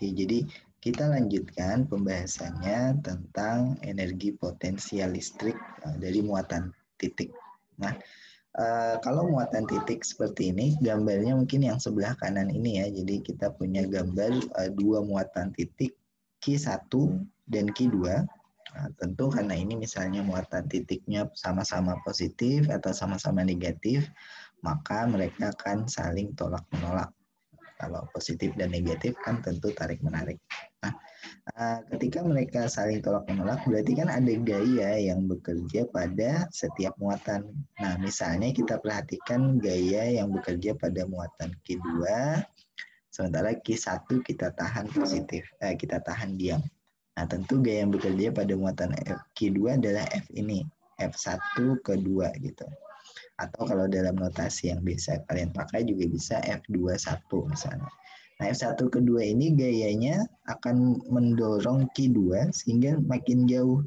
Oke, jadi kita lanjutkan pembahasannya tentang energi potensial listrik dari muatan titik. Nah, kalau muatan titik seperti ini, gambarnya mungkin yang sebelah kanan ini ya. Jadi kita punya gambar dua muatan titik Q1 dan Q2. Nah, tentu karena ini misalnya muatan titiknya sama-sama positif atau sama-sama negatif, maka mereka akan saling tolak-menolak. Kalau positif dan negatif kan tentu tarik-menarik. Nah, ketika mereka saling tolak-menolak, berarti kan ada gaya yang bekerja pada setiap muatan. Nah, misalnya kita perhatikan gaya yang bekerja pada muatan Q2, sementara Q1 kita tahan positif, kita tahan diam. Nah, tentu gaya yang bekerja pada muatan Q2 adalah F ini, F1 ke 2 gitu. Atau kalau dalam notasi yang biasa kalian pakai juga bisa F21 misalnya. Nah, F1 ke 2 ini gayanya akan mendorong Q2 sehingga makin jauh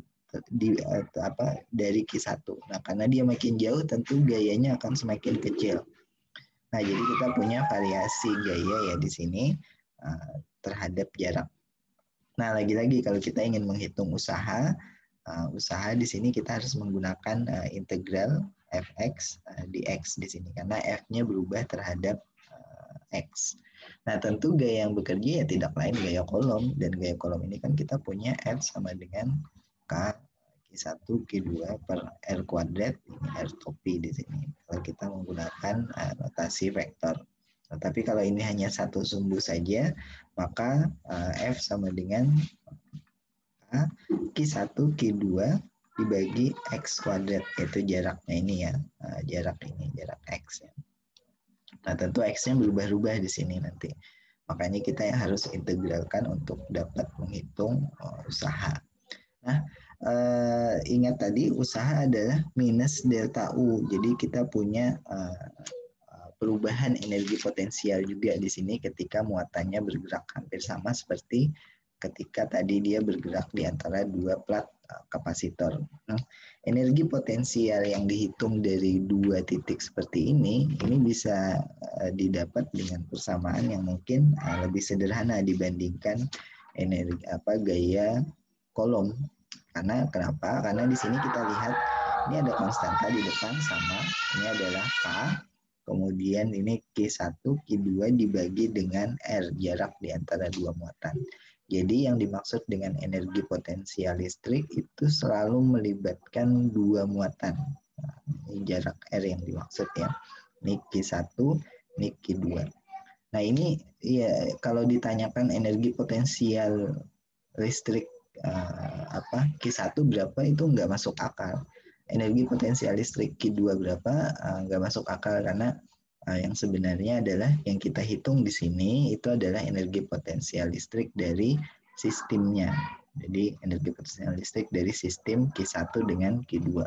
dari Q1. Nah, karena dia makin jauh tentu gayanya akan semakin kecil. Nah, jadi kita punya variasi gaya ya di sini terhadap jarak. Nah, lagi-lagi kalau kita ingin menghitung usaha di sini kita harus menggunakan integral fx dx di sini karena f-nya berubah terhadap x. Nah, tentu gaya yang bekerja ya tidak lain gaya kolom, dan gaya kolom ini kan kita punya f sama dengan k Q1 Q2 per r kuadrat, ini r topi di sini. Kalau kita menggunakan notasi vektor. Nah, tapi kalau ini hanya satu sumbu saja, maka f sama dengan Q1 Q2 dibagi X kuadrat, yaitu jaraknya ini ya, jarak X ya. Nah, tentu X-nya berubah-ubah di sini nanti. Makanya kita yang harus integralkan untuk dapat menghitung usaha. Nah, ingat tadi usaha adalah minus delta U. Jadi kita punya perubahan energi potensial juga di sini ketika muatannya bergerak hampir sama seperti ketika tadi dia bergerak di antara dua plat kapasitor. Nah, energi potensial yang dihitung dari dua titik seperti ini bisa didapat dengan persamaan yang mungkin lebih sederhana dibandingkan gaya kolom. Karena kenapa? Karena di sini kita lihat ini ada konstanta di depan sama, ini adalah K, kemudian ini Q1, Q2 dibagi dengan R, jarak di antara dua muatan. Jadi yang dimaksud dengan energi potensial listrik itu selalu melibatkan dua muatan. Nah, ini jarak R yang dimaksud ya. Ini Q1, ini Q2. Nah, ini ya kalau ditanyakan energi potensial listrik Q1 berapa itu nggak masuk akal. Energi potensial listrik Q2 berapa nggak masuk akal karena yang sebenarnya adalah yang kita hitung di sini itu adalah energi potensial listrik dari sistemnya. Jadi energi potensial listrik dari sistem Q1 dengan Q2.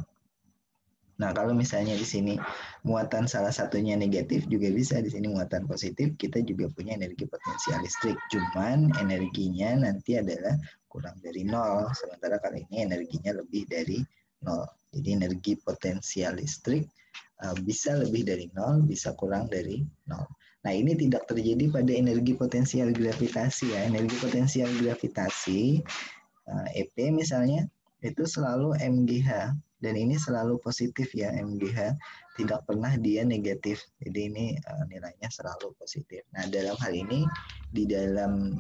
Nah, kalau misalnya di sini muatan salah satunya negatif juga bisa di sini muatan positif, kita juga punya energi potensial listrik. Cuman energinya nanti adalah kurang dari 0, sementara kali ini energinya lebih dari 0. Jadi energi potensial listrik bisa lebih dari 0, bisa kurang dari 0. Nah, ini tidak terjadi pada energi potensial gravitasi ya. Energi potensial gravitasi EP misalnya itu selalu MGH dan ini selalu positif ya MGH, tidak pernah dia negatif. Jadi ini nilainya selalu positif. Nah, dalam hal ini di dalam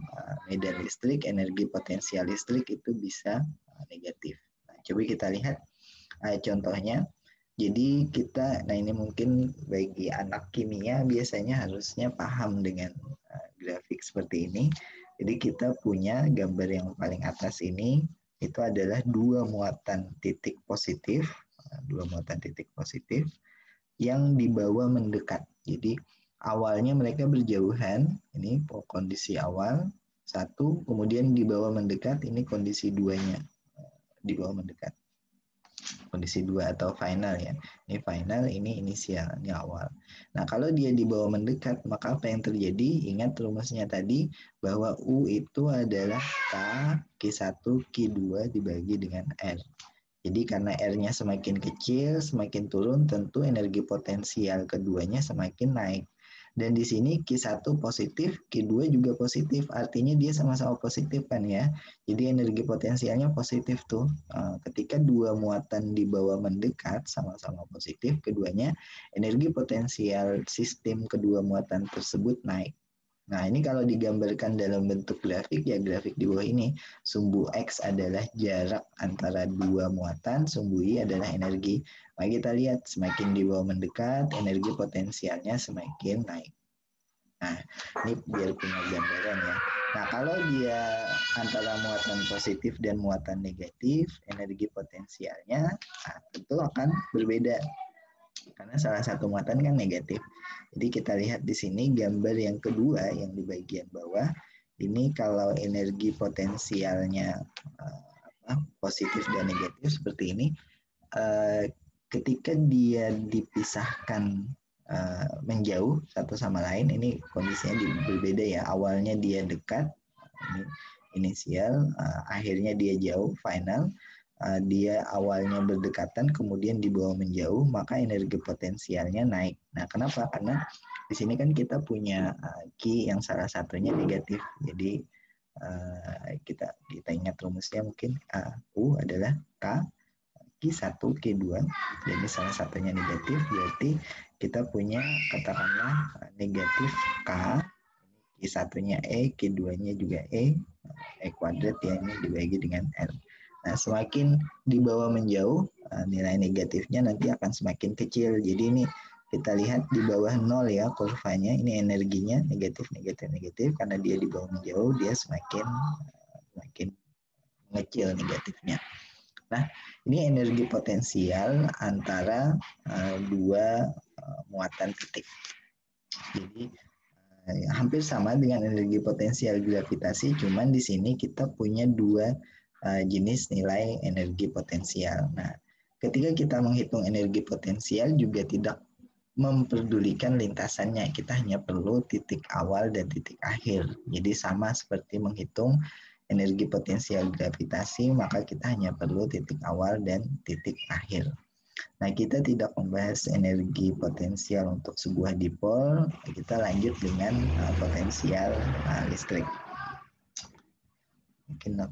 medan listrik energi potensial listrik itu bisa negatif. Nah, coba kita lihat contohnya. Jadi kita, nah ini mungkin bagi anak kimia biasanya harusnya paham dengan grafik seperti ini. Jadi kita punya gambar yang paling atas ini itu adalah dua muatan titik positif yang dibawa mendekat. Jadi awalnya mereka berjauhan, ini kondisi awal satu, kemudian dibawa mendekat, ini kondisi duanya, dibawa mendekat. Kondisi 2 atau final ya. Ini final, ini inisial, ini awal. Nah, kalau dia dibawa mendekat, maka apa yang terjadi? Ingat rumusnya tadi bahwa U itu adalah K, Q1, Q2 dibagi dengan R. Jadi karena R-nya semakin kecil, semakin turun, tentu energi potensial keduanya semakin naik. Dan di sini Q1 positif, Q2 juga positif. Artinya dia sama-sama positif kan ya. Jadi energi potensialnya positif tuh. Ketika dua muatan di bawah mendekat sama-sama positif, keduanya energi potensial sistem kedua muatan tersebut naik. Nah, ini kalau digambarkan dalam bentuk grafik, ya grafik di bawah ini, sumbu X adalah jarak antara dua muatan, sumbu Y adalah energi. Maka kita lihat, semakin di bawah mendekat, energi potensialnya semakin naik. Nah, ini biar punya gambaran ya. Nah, kalau dia antara muatan positif dan muatan negatif, energi potensialnya tentu akan berbeda. Karena salah satu muatan kan negatif. Jadi kita lihat di sini gambar yang kedua yang di bagian bawah. Ini kalau energi potensialnya positif dan negatif seperti ini, ketika dia dipisahkan menjauh satu sama lain, ini kondisinya berbeda ya. Awalnya dia dekat, ini inisial, akhirnya dia jauh, final. Dia awalnya berdekatan, kemudian dibawa menjauh, maka energi potensialnya naik. Nah, kenapa? Karena di sini kan kita punya Q yang salah satunya negatif. Jadi kita ingat rumusnya mungkin U adalah K, Q1, Q2. Jadi salah satunya negatif, berarti kita punya katakanlah negatif K, Q1-nya E, Q2-nya juga E kuadrat ya, ini dibagi dengan R. Nah, semakin di bawah menjauh, nilai negatifnya nanti akan semakin kecil. Jadi ini kita lihat di bawah 0 ya kurvanya, ini energinya negatif, negatif, negatif. Karena dia di bawah menjauh, dia semakin mengecil negatifnya. Nah, ini energi potensial antara dua muatan titik. Jadi hampir sama dengan energi potensial gravitasi, cuman di sini kita punya dua jenis nilai energi potensial. Nah, ketika kita menghitung energi potensial juga tidak memperdulikan lintasannya, kita hanya perlu titik awal dan titik akhir. Jadi sama seperti menghitung energi potensial gravitasi, maka kita hanya perlu titik awal dan titik akhir. Nah, kita tidak membahas energi potensial untuk sebuah dipol, kita lanjut dengan potensial listrik. Mungkin